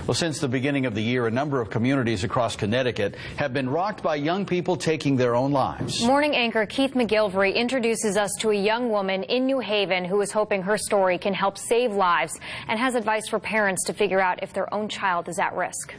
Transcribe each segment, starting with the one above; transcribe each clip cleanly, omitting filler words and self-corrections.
Well, since the beginning of the year, a number of communities across Connecticut have been rocked by young people taking their own lives. Morning anchor Keith McGilvery introduces us to a young woman in New Haven who is hoping her story can help save lives and has advice for parents to figure out if their own child is at risk.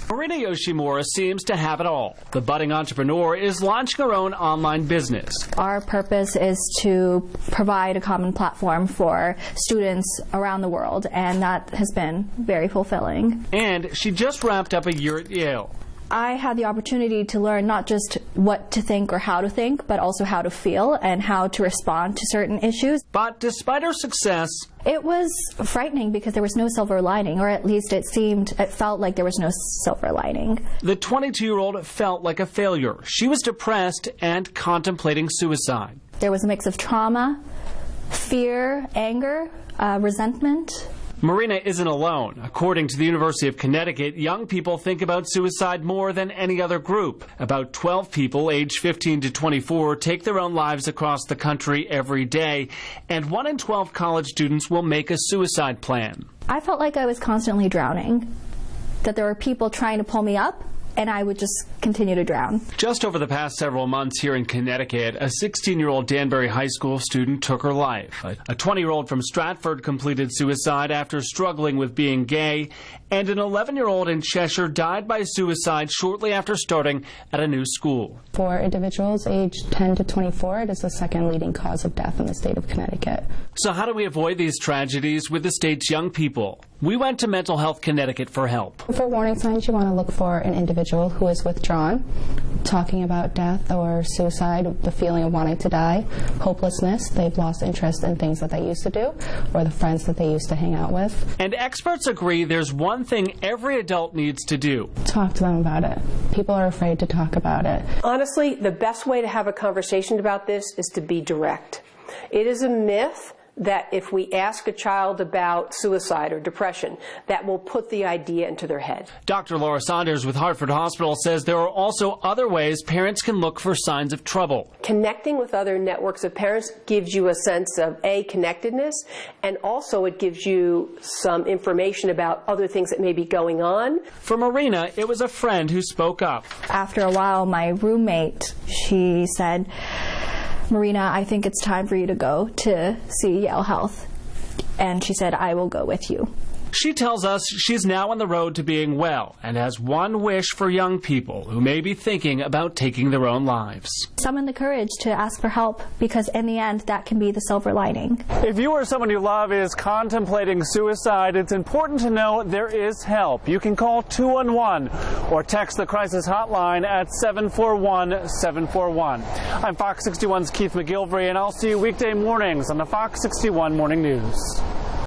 MARINA YOSHIMURA seems to have it all. The budding entrepreneur is launching her own online business. Our purpose is to provide a common platform for students around the world, and that has been very fulfilling. And she just wrapped up a year at Yale. I had the opportunity to learn not just what to think or how to think, but also how to feel and how to respond to certain issues. But despite her success, it was frightening because there was no silver lining, or at least it felt like there was no silver lining. The 22-year-old felt like a failure. She was depressed and contemplating suicide. There was a mix of trauma, fear, anger, resentment. MARINA isn't alone. According to the University of Connecticut, young people think about suicide more than any other group. About 12 people aged 15 to 24 take their own lives across the country every day, and 1 in 12 college students will make a suicide plan. I felt like I was constantly drowning, that there were people trying to pull me up, and I would just continue to drown. Just over the past several months here in Connecticut, a 16-year-old Danbury High School student took her life. A 20-year-old from Stratford completed suicide after struggling with being gay, and an 11-year-old in Cheshire died by suicide shortly after starting at a new school. For individuals aged 10 to 24, it is the second leading cause of death in the state of Connecticut. So how do we avoid these tragedies with the state's young people? We went to Mental Health Connecticut for help. For warning signs, you want to look for an individual who is withdrawn, talking about death or suicide, the feeling of wanting to die, hopelessness, they've lost interest in things that they used to do, or the friends that they used to hang out with. And experts agree there's one thing every adult needs to do. Talk to them about it. People are afraid to talk about it. Honestly, the best way to have a conversation about this is to be direct. It is a myth that if we ask a child about suicide or depression, that will put the idea into their head. Dr. Laura Saunders with Hartford Hospital says there are also other ways parents can look for signs of trouble. Connecting with other networks of parents gives you a sense of, A, connectedness, and also it gives you some information about other things that may be going on. For MARINA, it was a friend who spoke up. After a while, my roommate, she said, "Marina, I think it's time for you to go to see Yale Health." And she said, "I will go with you." She tells us she's now on the road to being well and has one wish for young people who may be thinking about taking their own lives. Summon the courage to ask for help, because in the end, that can be the silver lining. If you or someone you love is contemplating suicide, it's important to know there is help. You can call 211 or text the crisis hotline at 741-741. I'm Fox 61's Keith McGilvery, and I'll see you weekday mornings on the Fox 61 Morning News.